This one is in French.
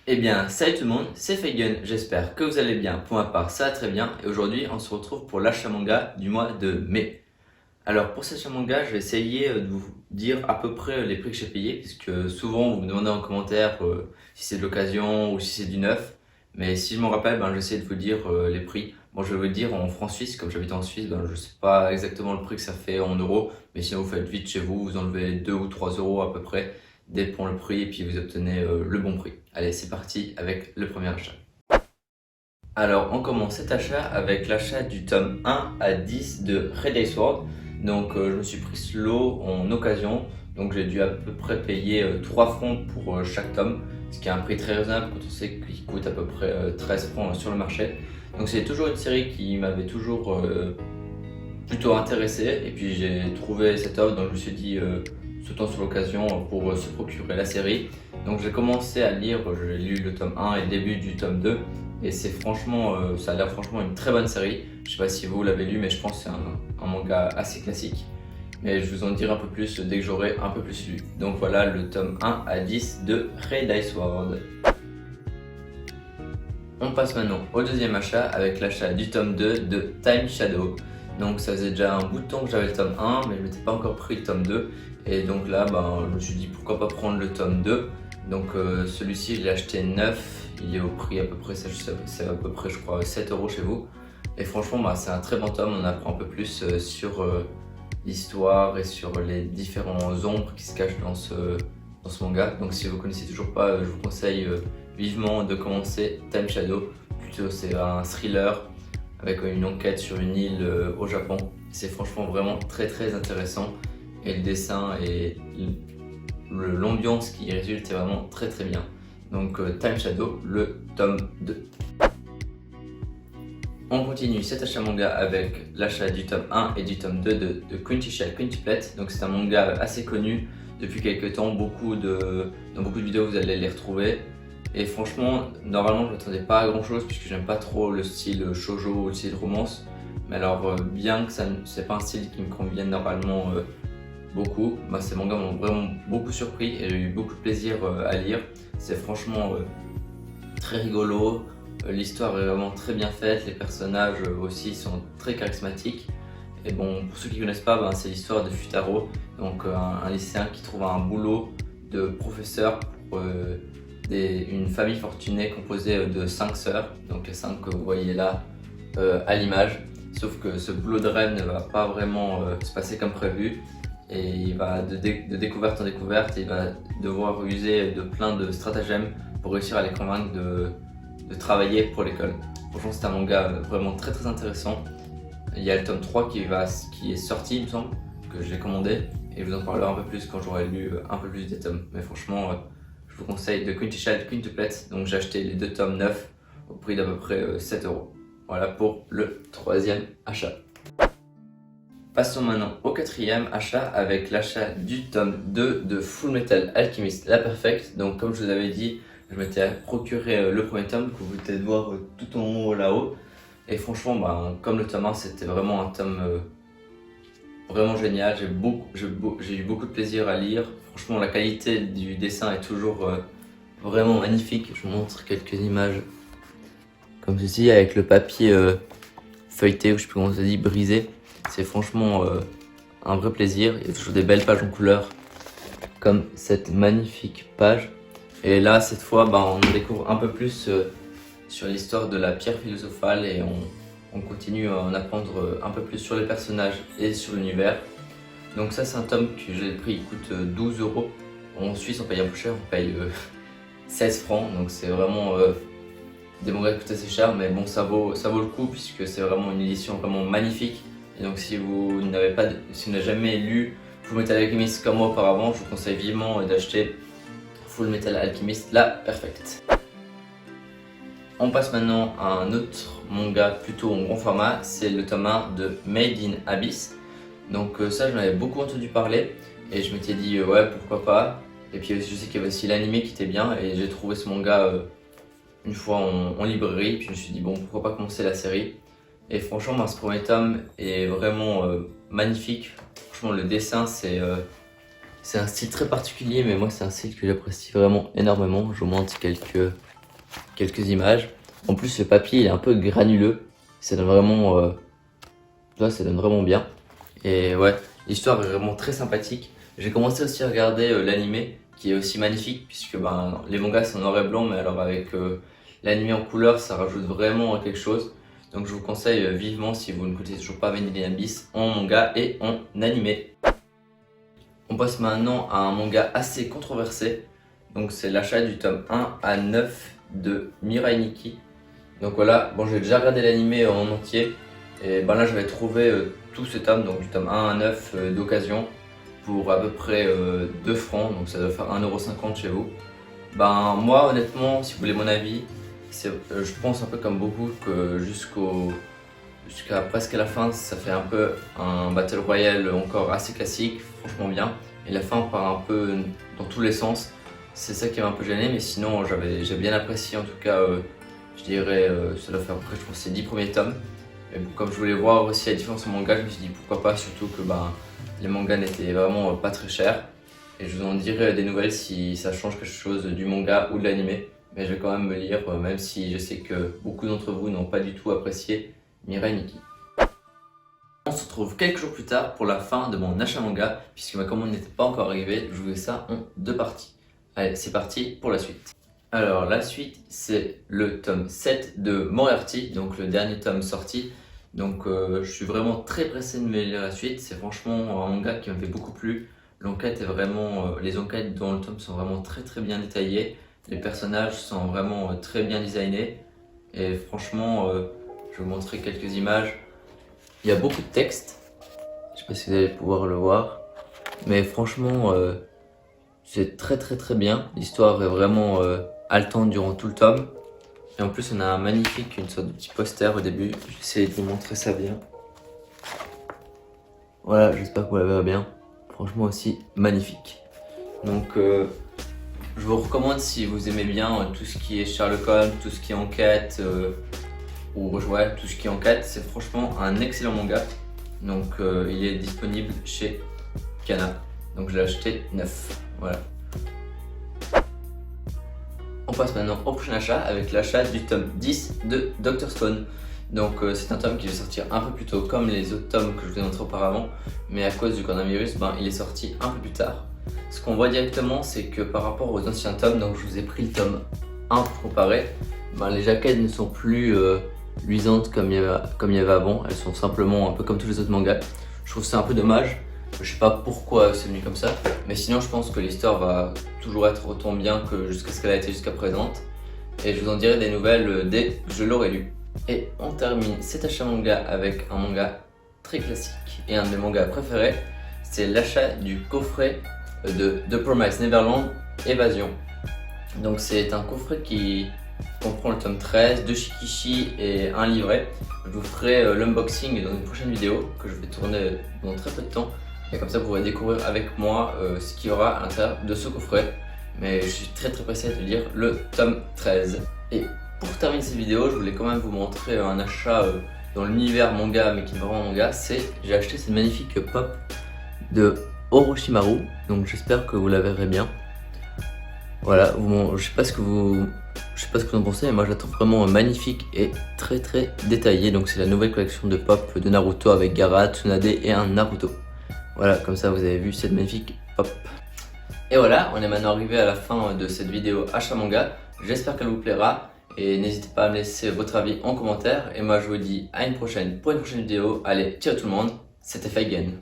Eh bien, salut tout le monde, c'est Feigen, j'espère que vous allez bien. Pour ma part, ça va très bien et aujourd'hui, on se retrouve pour l'achat manga du mois de mai. Alors, pour cet achat manga, je vais essayer de vous dire à peu près les prix que j'ai payés, puisque souvent vous me demandez en commentaire si c'est de l'occasion ou si c'est du neuf. Mais si je me rappelle, ben, j'essaie de vous dire les prix. Bon, je vais vous le dire en francs suisses, comme j'habite en Suisse, ben, je ne sais pas exactement le prix que ça fait en euros, mais sinon vous faites vite chez vous, vous enlevez 2 ou 3 euros à peu près, dépend le prix, et puis vous obtenez le bon prix. Allez, c'est parti avec le premier achat. Alors, on commence cet achat avec l'achat du tome 1 à 10 de Red Ice World. Donc, je me suis pris ce lot en occasion. Donc, j'ai dû à peu près payer 3 francs pour chaque tome, ce qui est un prix très raisonnable quand on sait qu'il coûte à peu près 13 francs sur le marché. Donc, c'est toujours une série qui m'avait toujours plutôt intéressé. Et puis, j'ai trouvé cette offre, donc je me suis dit, sautant sur l'occasion pour se procurer la série. Donc, j'ai commencé à lire, j'ai lu le tome 1 et le début du tome 2. Et c'est franchement, ça a l'air franchement une très bonne série. Je sais pas si vous l'avez lu, mais je pense que c'est un manga assez classique. Mais je vous en dirai un peu plus dès que j'aurai un peu plus lu. Donc voilà le tome 1 à 10 de Red Ice World. On passe maintenant au deuxième achat avec l'achat du tome 2 de Time Shadow. Donc ça faisait déjà un bout de temps que j'avais le tome 1, mais je m'étais pas encore pris le tome 2. Et donc là, ben, je me suis dit pourquoi pas prendre le tome 2. Donc celui-ci, je l'ai acheté neuf. Il est au prix à peu près, c'est à peu près je crois 7 euros chez vous. Et franchement, bah, c'est un très bon tome, on apprend un peu plus sur l'histoire et sur les différents ombres qui se cachent dans ce manga. Donc si vous ne connaissez toujours pas, je vous conseille vivement de commencer Time Shadow. Plutôt c'est un thriller avec une enquête sur une île au Japon. C'est franchement vraiment très très intéressant. Et le dessin et l'ambiance qui résulte est vraiment très très bien. Donc Time Shadow, le tome 2. On continue cet achat manga avec l'achat du tome 1 et du tome 2 de Quinty Shell Quintuplet. Donc c'est un manga assez connu depuis quelques temps, dans beaucoup de vidéos vous allez les retrouver. Et franchement, normalement je ne m'attendais pas à grand chose puisque j'aime pas trop le style shoujo ou le style romance. Mais alors bien que c'est pas un style qui me convienne normalement beaucoup, ces mangas m'ont vraiment beaucoup surpris et j'ai eu beaucoup de plaisir à lire. C'est franchement très rigolo, l'histoire est vraiment très bien faite, les personnages aussi sont très charismatiques. Et bon, pour ceux qui ne connaissent pas, c'est l'histoire de Futaro, donc un lycéen qui trouve un boulot de professeur pour une famille fortunée composée de 5 sœurs, donc les 5 que vous voyez là à l'image. Sauf que ce boulot de rêve ne va pas vraiment se passer comme prévu. Et il va de découverte en découverte, et il va devoir user de plein de stratagèmes pour réussir à les convaincre de travailler pour l'école. Franchement, c'est un manga vraiment très très intéressant. Il y a le tome 3 qui est sorti, il me semble, que j'ai commandé, et je vous en parlerai un peu plus quand j'aurai lu un peu plus des tomes. Mais franchement, je vous conseille de Quinty Shell Quintuplet. Donc j'ai acheté les 2 tomes neufs au prix d'à peu près 7 euros. Voilà pour le troisième achat. Passons maintenant au quatrième achat avec l'achat du tome 2 de Full Metal Alchemist La Perfect. Donc comme je vous avais dit, je m'étais procuré le premier tome que vous pouvez voir tout en haut là-haut. Et franchement, comme le tome 1, c'était vraiment un tome vraiment génial. J'ai eu beaucoup de plaisir à lire. Franchement, la qualité du dessin est toujours vraiment magnifique. Je vous montre quelques images comme ceci avec le papier feuilleté, ou je sais plus comment on se dit, brisé. C'est franchement un vrai plaisir. Il y a toujours des belles pages en couleur comme cette magnifique page. Et là, cette fois, on découvre un peu plus sur l'histoire de la pierre philosophale et on continue à en apprendre un peu plus sur les personnages et sur l'univers. Donc ça, c'est un tome que j'ai pris, il coûte 12 euros. En Suisse, on paye un peu cher, on paye 16 francs. Donc c'est vraiment des mangas qui coûtent assez cher, mais bon, ça vaut le coup puisque c'est vraiment une édition vraiment magnifique. Et donc si vous n'avez jamais lu Full Metal Alchemist comme moi auparavant, je vous conseille vivement d'acheter Full Metal Alchemist La Perfect. On passe maintenant à un autre manga plutôt en grand format, c'est le tome 1 de Made in Abyss. Donc ça, j'en avais beaucoup entendu parler et je m'étais dit ouais, pourquoi pas. Et puis je sais qu'il y avait aussi l'anime qui était bien et j'ai trouvé ce manga une fois en librairie, puis je me suis dit bon, pourquoi pas commencer la série. Et franchement, ce premier tome est vraiment magnifique. Franchement, le dessin, c'est un style très particulier, mais moi, c'est un style que j'apprécie vraiment énormément. Je vous montre quelques quelques images. En plus le papier il est un peu granuleux, ça donne vraiment, ça donne vraiment bien. Et ouais, l'histoire est vraiment très sympathique. J'ai commencé aussi à regarder l'animé qui est aussi magnifique puisque ben, les mangas sont noir et blanc, mais alors avec l'animé en couleur ça rajoute vraiment quelque chose. Donc je vous conseille vivement, si vous ne connaissez toujours pas Vanilla Abyss, en manga et en animé. On passe maintenant à un manga assez controversé. Donc c'est l'achat du tome 1 à 9 de Mirai Nikki. Donc voilà, bon j'ai déjà regardé l'animé en entier. Et ben là j'avais trouvé tout ce tome, donc du tome 1 à 9 d'occasion pour à peu près 2 francs, donc ça doit faire 1,50 € chez vous. Ben moi honnêtement, si vous voulez mon avis, je pense un peu comme beaucoup que jusqu'à presque la fin, ça fait un peu un Battle Royale encore assez classique, franchement bien. Et la fin part un peu dans tous les sens, c'est ça qui m'a un peu gêné, mais sinon j'ai bien apprécié en tout cas, je dirais, ça doit faire à peu près je pense, ces 10 premiers tomes. Et bon, comme je voulais voir aussi la différence en manga, je me suis dit pourquoi pas, surtout que ben, les mangas n'étaient vraiment pas très chers. Et je vous en dirai des nouvelles si ça change quelque chose du manga ou de l'animé. Mais je vais quand même me lire, même si je sais que beaucoup d'entre vous n'ont pas du tout apprécié Mirai Nikki. On se retrouve quelques jours plus tard pour la fin de mon achat manga, puisque ma commande n'était pas encore arrivée, je vous fais ça en 2 parties. Allez, c'est parti pour la suite. Alors la suite, c'est le tome 7 de Moriarty, donc le dernier tome sorti. Donc je suis vraiment très pressé de me lire la suite, c'est franchement un manga qui m'a fait beaucoup plu. L'enquête est vraiment, les enquêtes dans le tome sont vraiment très bien détaillées. Les personnages sont vraiment très bien designés. Et franchement, je vais vous montrer quelques images. Il y a beaucoup de texte, je sais pas si vous allez pouvoir le voir. Mais franchement, c'est très bien. L'histoire est vraiment haletante durant tout le tome. Et en plus on a un magnifique, une sorte de petit poster au début. J'essaie de vous montrer ça bien. Voilà, j'espère que vous la verrez bien. Franchement aussi magnifique. Donc je vous recommande, si vous aimez bien tout ce qui est Sherlock Holmes, tout ce qui est enquête, ou ouais, tout ce qui est enquête, c'est franchement un excellent manga. Donc il est disponible chez Kana. Donc je l'ai acheté 9. Voilà. On passe maintenant au prochain achat avec l'achat du tome 10 de Dr Stone. Donc c'est un tome qui va sortir un peu plus tôt comme les autres tomes que je vous ai montré auparavant, mais à cause du coronavirus, ben, il est sorti un peu plus tard. Ce qu'on voit directement, c'est que par rapport aux anciens tomes, donc je vous ai pris le tome 1 pour comparer, ben, les jaquettes ne sont plus luisantes comme il y avait avant, elles sont simplement un peu comme tous les autres mangas. Je trouve ça un peu dommage. Je sais pas pourquoi c'est venu comme ça, mais sinon je pense que l'histoire va toujours être autant bien que jusqu'à ce qu'elle a été jusqu'à présent. Et je vous en dirai des nouvelles dès que je l'aurai lu. Et on termine cet achat manga avec un manga très classique et un de mes mangas préférés. C'est l'achat du coffret de The Promised Neverland Évasion. Donc c'est un coffret qui comprend le tome 13, 2 shikishi et un livret. Je vous ferai l'unboxing dans une prochaine vidéo que je vais tourner dans très peu de temps. Et comme ça vous pourrez découvrir avec moi ce qu'il y aura à l'intérieur de ce coffret. Mais je suis très pressé de lire le tome 13. Et pour terminer cette vidéo, je voulais quand même vous montrer un achat dans l'univers manga, mais qui est vraiment manga. J'ai acheté cette magnifique pop de Orochimaru. Donc j'espère que vous la verrez bien. Voilà, je sais pas ce que vous en pensez, mais moi je la trouve vraiment magnifique et très détaillée. Donc c'est la nouvelle collection de pop de Naruto avec Gaara, Tsunade et un Naruto. Voilà, comme ça vous avez vu cette magnifique pop. Et voilà, on est maintenant arrivé à la fin de cette vidéo achat manga. J'espère qu'elle vous plaira et n'hésitez pas à me laisser votre avis en commentaire. Et moi je vous dis à une prochaine pour une prochaine vidéo. Allez, ciao tout le monde, c'était Feigen.